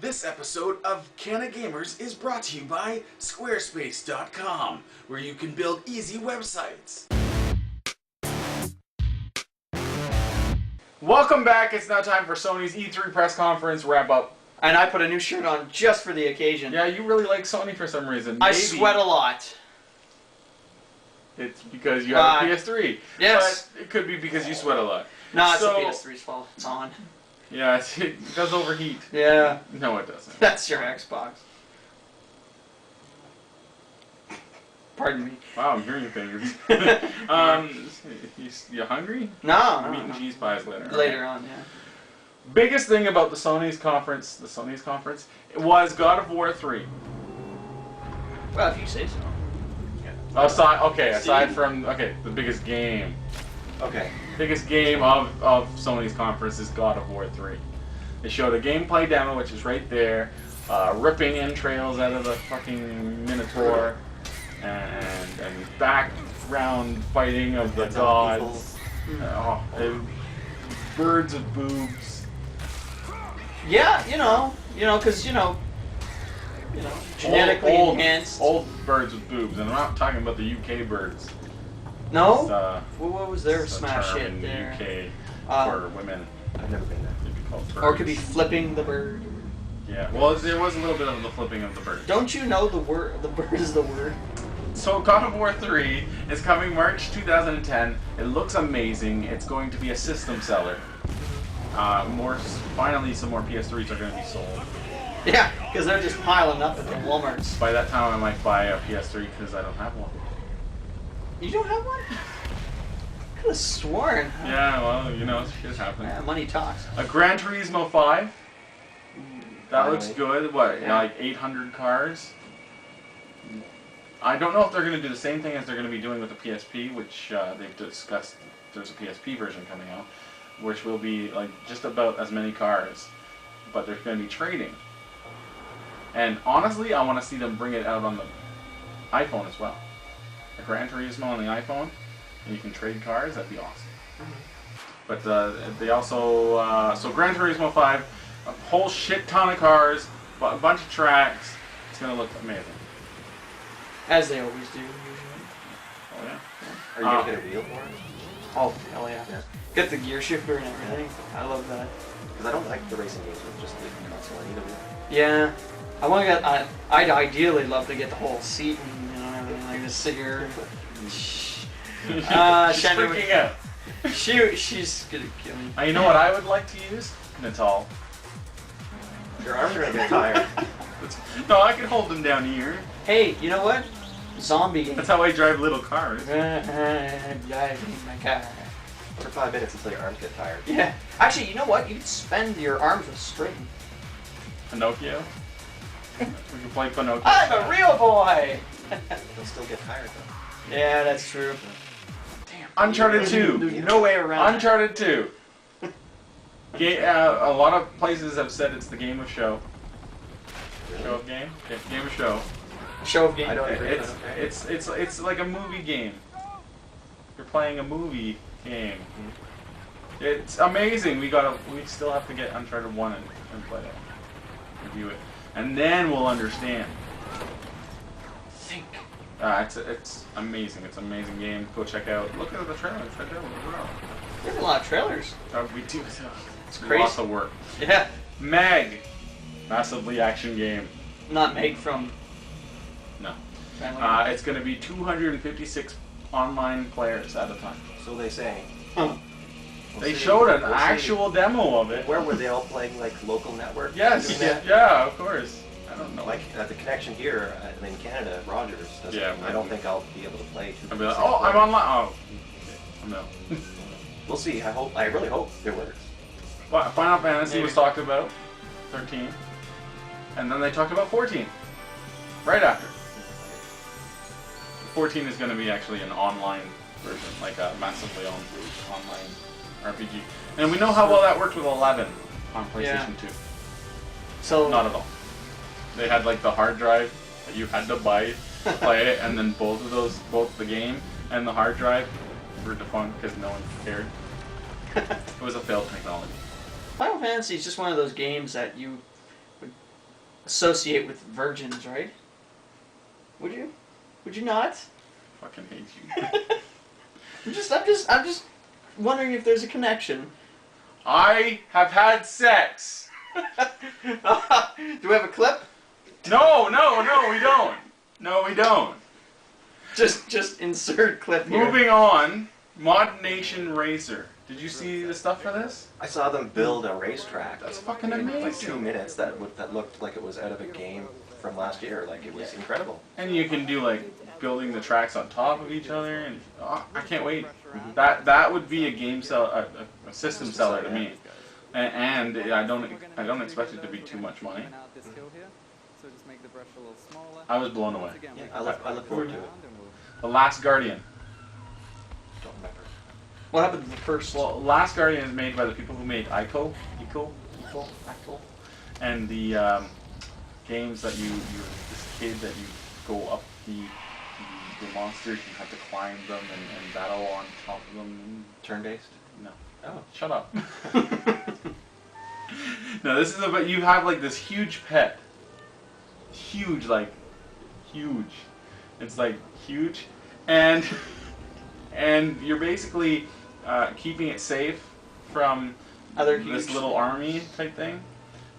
This episode of CanaGamers is brought to you by Squarespace.com, where you can build easy websites. Welcome back. It's now time for Sony's E3 press conference wrap up. And I put a new shirt on just for the occasion. Yeah, you really like Sony for some reason. I sweat a lot. It's because you have a PS3. Yes. But it could be because you sweat a lot. No, it's the PS3's fault. It's on. Yeah, it does overheat. Yeah. No, it doesn't. That's your Xbox. Pardon me. Wow, I'm hearing things. You hungry? No, I'm eating no. cheese pies later. Later on, yeah. Biggest thing about the Sony's conference, was God of War 3. Well, if you say so. Yeah. Aside from the biggest game. Okay. Biggest game of Sony's conference is God of War 3. They showed a gameplay demo, which is right there, ripping entrails out of the fucking Minotaur, and background fighting of the gods. Birds of boobs. Yeah, because genetically enhanced. Old birds with boobs, and I'm not talking about the UK birds. No? Well, what was their smash hit in there? the UK for women. I've never been there. It'd be called birds. Or it could be flipping the bird. Yeah, well, there was a little bit of the flipping of the bird. Don't you know the word? The bird is the word. So God of War 3 is coming March 2010. It looks amazing. It's going to be a system seller. Finally, some more PS3s are going to be sold. Yeah, because they're just piling up at the Walmarts. By that time, I might buy a PS3 because I don't have one. You don't have one? Could have sworn. Yeah, well, shit happens. Yeah, money talks. A Gran Turismo 5. That looks good. What, yeah. like 800 cars? I don't know if they're going to do the same thing as they're going to be doing with the PSP, which they've discussed. There's a PSP version coming out, which will be like just about as many cars, but there's going to be trading. And honestly, I want to see them bring it out on the iPhone as well. A Gran Turismo on the iPhone, and you can trade cars. That'd be awesome. But they also so Gran Turismo 5, a whole shit ton of cars, a bunch of tracks. It's going to look amazing. As they always do, usually. Oh yeah. Are you going to get a wheel for it? Oh, hell yeah. Get the gear shifter and everything. I love that. Because I don't like the racing games with just the console. I need a wheel. Yeah. I want to get. I'd ideally love to get the whole seat and everything. Like just sit here. She's Shannon, freaking out. She's gonna kill me. You know what I would like to use? Natal. Your arms are going to get tired. No, I can hold them down here. Hey, you know what? Zombie game. That's how I drive little cars. Driving my car. For 5 minutes until your arms get tired. Yeah. Actually, you know what? You can spend your arms with string. Pinocchio. We can play Pinocchio. I'm a real boy! They'll still get tired though. Yeah, that's true. Damn. Uncharted 2. There's no way around Uncharted 2. A lot of places have said it's the game of show. Really? Show of game? Game of show. Show of game. I don't agree. It's like a movie game. You're playing a movie game. It's amazing. We still have to get Uncharted 1 and play it. Review it. And then we'll understand. Think. It's amazing. It's an amazing game. Go check out. Look at the trailers. Check it out. There's a lot of trailers. We do. It's crazy. Lots of work. Yeah. Meg. Massively action game. Not Meg from... No. Family. It's going to be 256 online players at a time. So they say. Huh. They showed an actual demo of it. Where were they all playing, like, local network? Yes, yeah, of course. I don't know. Like, the connection here in Canada, Rogers, I don't think I'll be able to play. I'll be like, oh, I'm online. Oh, no. We'll see. I really hope it works. Well, Final Fantasy was talked about, 13. And then they talked about 14. Right after. 14 is going to be actually an online version, like a massively owned online RPG. And we know how well that worked with 11 on PlayStation 2. So not at all. They had like the hard drive that you had to buy to play it, and then both the game and the hard drive were defunct because no one cared. It was a failed technology. Final Fantasy is just one of those games that you would associate with virgins, right? Would you? Would you not? Fucking hate you. I'm just wondering if there's a connection. I have had sex. Do we have a clip? No, we don't. No, we don't. Just insert clip here. Moving on, Mod Nation Racer. Did you see the stuff for this? I saw them build a racetrack. That's fucking in amazing. like 2 minutes. That looked like it was out of a game from last year. Like it was incredible. And you can do like building the tracks on top of each other, and I can't wait. That would be a game a system seller to me, and I don't expect it to be too much money. I was blown away. Yeah, I look forward to it. The Last Guardian. Don't remember. What happened to the first? Well, Last Guardian is made by the people who made Ico, and the games that you're this kid that you go up the monsters, you have to climb them and battle on top of them. Turn-based? No. Oh. Shut up. No, this is about, you have like this huge pet. Huge, like, huge. It's like huge. And you're basically keeping it safe from this little army type thing.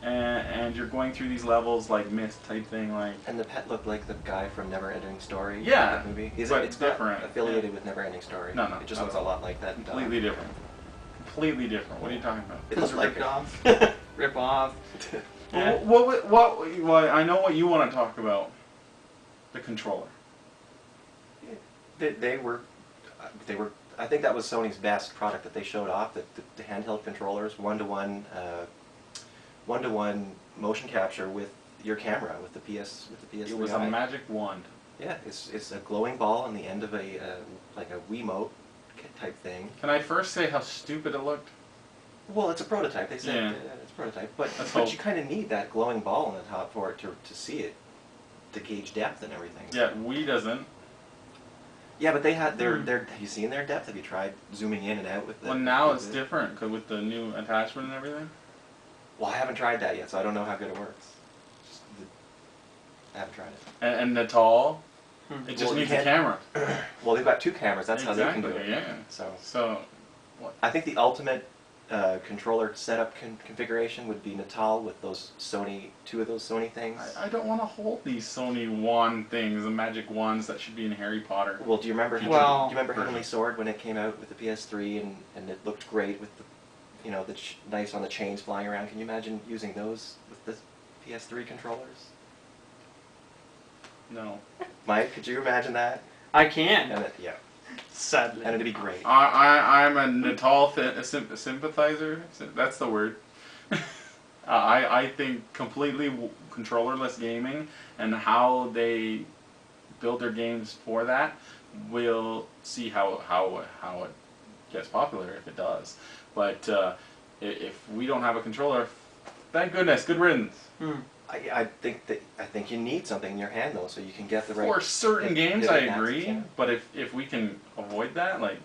And you're going through these levels like Myst type thing, like. And the pet looked like the guy from Never Ending Story. Yeah, that movie. It's different. not affiliated with Never Ending Story. No, it just looks a lot like that. Completely different. Completely different. What are you talking about? It looks like rip off. Rip off. Yeah. What? I know what you want to talk about. The controller. They were. I think that was Sony's best product that they showed off. The handheld controllers, one-to-one motion capture with your camera, with the PS3. It was a magic wand. Yeah, it's a glowing ball on the end of a like a Wiimote type thing. Can I first say how stupid it looked? Well, it's a prototype. They said it's a prototype, but you kind of need that glowing ball on the top for it to see it, to gauge depth and everything. Yeah, Wii doesn't. Yeah, but they had their have you seen their depth? Have you tried zooming in and out with the? Well, now it's different with the new attachment and everything. Well, I haven't tried that yet, so I don't know how good it works. I haven't tried it. And Natal, it just needs a camera. Well, they've got 2 cameras. That's how they can do it. Yeah. So what? I think the ultimate controller setup configuration would be Natal with those 2 of those Sony things. I don't want to hold these Sony wand things, the magic wands that should be in Harry Potter. Well, do you remember? Do you remember Heavenly Sword when it came out with the PS3 and it looked great with the, the nice on the chains flying around? Can you imagine using those with the PS3 controllers? No. Mike, could you imagine that? I can. And yeah. Sadly. And it'd be great. I'm a Natal sympathizer. That's the word. I think completely controllerless gaming and how they build their games for that. We'll see how it gets popular if it does. But if we don't have a controller, thank goodness, good riddance. I think you need something in your hand though, so you can get the right. For certain games, I agree. But if we can avoid that, like,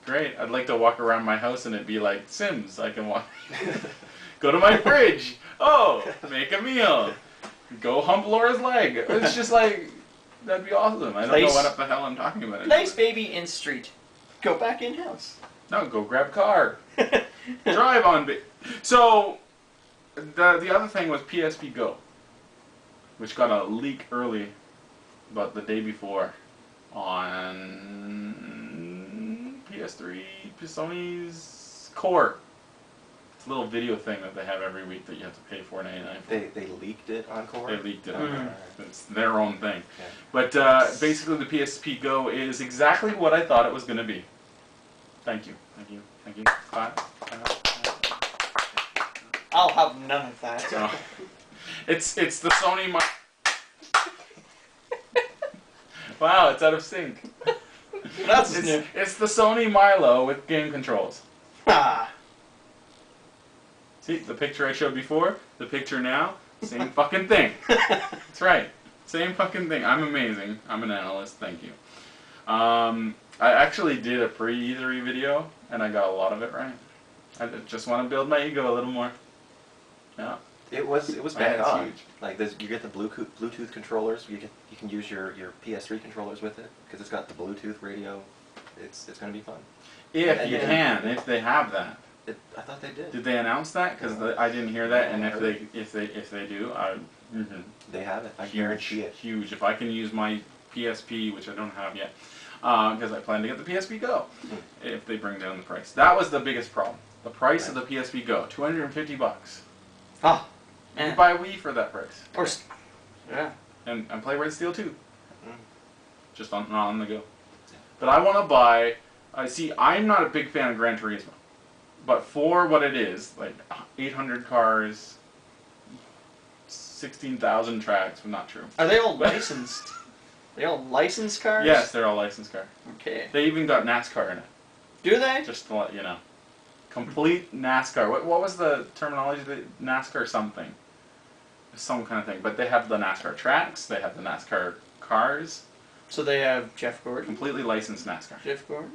great. I'd like to walk around my house and it'd be like Sims. I can walk, go to my fridge. Oh, make a meal. Go hump Laura's leg. It's just like that'd be awesome. I don't know what the hell I'm talking about. Place baby in street. Go back in house. No, go grab car. Drive on. So. The other thing was PSP Go, which got a leak early, about the day before, on PS3, Sony's Core. It's a little video thing that they have every week that you have to pay $4.99 for. They leaked it on Core? They leaked it on Core. It's their own thing. Okay. But basically the PSP Go is exactly what I thought it was going to be. Thank you. Thank you. Thank you. Clap. I'll have none of that. Oh. It's the Sony Wow, it's out of sync. It's the Sony Milo with game controls. See, the picture I showed before, the picture now, same fucking thing. That's right. Same fucking thing. I'm amazing. I'm an analyst. Thank you. I actually did a pre-E3 video, and I got a lot of it right. I just want to build my ego a little more. Yeah. It was bang It's on. huge. Like you get the Bluetooth controllers. You can use your PS3 controllers with it because it's got the Bluetooth radio. It's going to be fun. If you can, if they have that. I thought they did. Did they announce that? Because I didn't hear that. And if they do, they have it. I huge, guarantee it. huge. If I can use my PSP, which I don't have yet, because I plan to get the PSP Go, if they bring down the price. That was the biggest problem. The price of the PSP Go, $250. Oh, You man. can buy a Wii for that price. Or, yeah. And play Red Steel 2. Just not on the go. But I want to buy... see, I'm not a big fan of Gran Turismo. But for what it is, like 800 cars, 16,000 tracks, but not true. Are they all licensed? They all licensed cars? Yes, they're all licensed cars. Okay. They even got NASCAR in it. Do they? Just to let you know. Complete NASCAR. What was the terminology? NASCAR something. Some kind of thing. But they have the NASCAR tracks. They have the NASCAR cars. So they have Jeff Gordon? Completely licensed NASCAR. Jeff Gordon?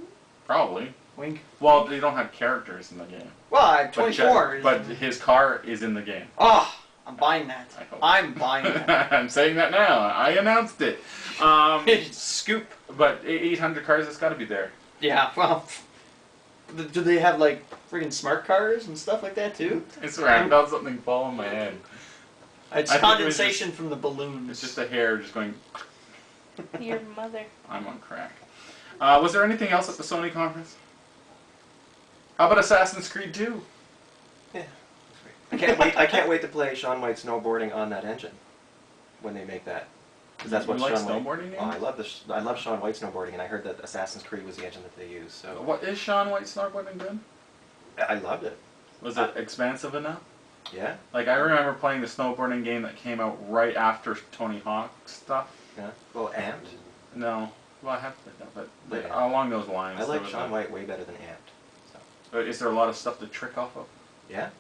Probably. Wink. Well, they don't have characters in the game. Well, 24. But his car is in the game. Oh, I'm buying that. I hope. I'm buying that. I'm saying that now. I announced it. Scoop. But 800 cars, it's got to be there. Yeah, well, do they have like friggin' smart cars and stuff like that too? I swear, I felt something fall on my head. It's I think it was condensation from the balloons. It's just a hair just going... Your mother. I'm on crack. Was there anything else at the Sony conference? How about Assassin's Creed 2? Yeah. I can't wait to play Shaun White snowboarding on that engine when they make that. Because that's what You like Shaun snowboarding White. games? Oh, I love Shaun White snowboarding, and I heard that Assassin's Creed was the engine that they used. So What is Shaun White snowboarding good? I loved it. Was it expansive enough? Yeah. Like, I remember playing the snowboarding game that came out right after Tony Hawk stuff. Yeah. Well, Amped. No. Well, I have played that, but Yeah. along those lines. I there like was Shaun White way better than Amped. So. Is there a lot of stuff to trick off of? Yeah.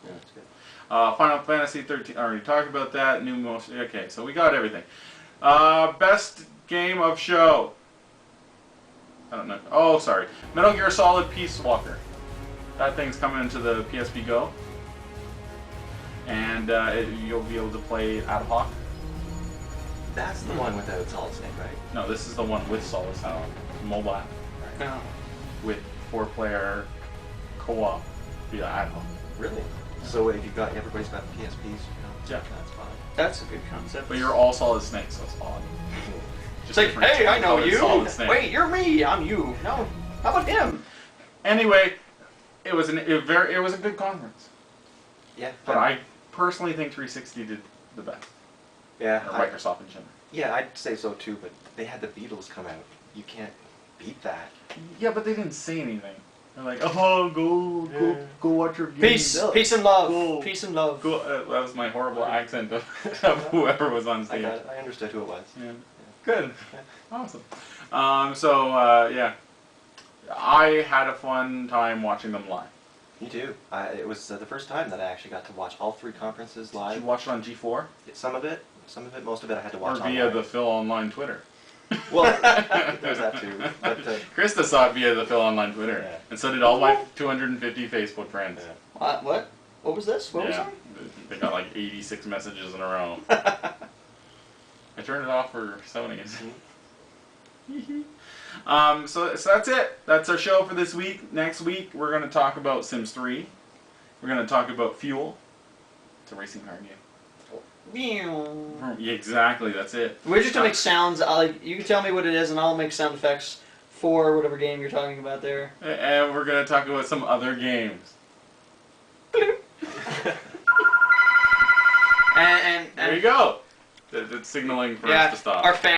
Yeah, that's good. Final Fantasy 13, I already talked about that. New most. Okay, so we got everything. Best game of show. I don't know. Oh, sorry. Metal Gear Solid Peace Walker. That thing's coming into the PSP Go. And you'll be able to play ad hoc. That's the one without Solid Snake, right? No, this is the one with Solid Snake. Mobile app. No. With 4-player co-op via ad hoc. Really? So if everybody's got PSPs, Yeah. that's fine. That's a good concept. But you're all Solid Snake, so it's odd. It's like, hey, I know you. Solid Snake. Wait, you're me. I'm you. No, how about him? Anyway, it was a good conference. Yeah. But I personally think 360 did the best. Yeah. Or Microsoft in general. Yeah, I'd say so too. But they had the Beatles come out. You can't beat that. Yeah, but they didn't say anything. They're like, oh, go watch your game. Peace and love. Go. Peace and love. Go. That was my horrible accent of whoever was on I stage. got it. I understood who it was. Yeah. Good. Awesome. Yeah, I had a fun time watching them live. Me too. It was the first time that I actually got to watch all 3 conferences Did live. you watch it on G4? Some of it, most of it I had to Or watch via online. the Phil Online Twitter? Well, there's that too. But, Krista saw it via the Phil Online Twitter, Yeah. and so did all my 250 Facebook friends. Yeah. What? What was this? What was Yeah, that? they got like 86 messages in a row. I turned it off for Sony's. So that's it. That's our show for this week. Next week, we're going to talk about Sims 3. We're going to talk about Fuel. It's a racing car game. Meow. Yeah, exactly, that's it. We're just gonna make sounds. You can tell me what it is, and I'll make sound effects for whatever game you're talking about there. And we're going to talk about some other games. And There you go. It's signaling for us to stop. Our fan.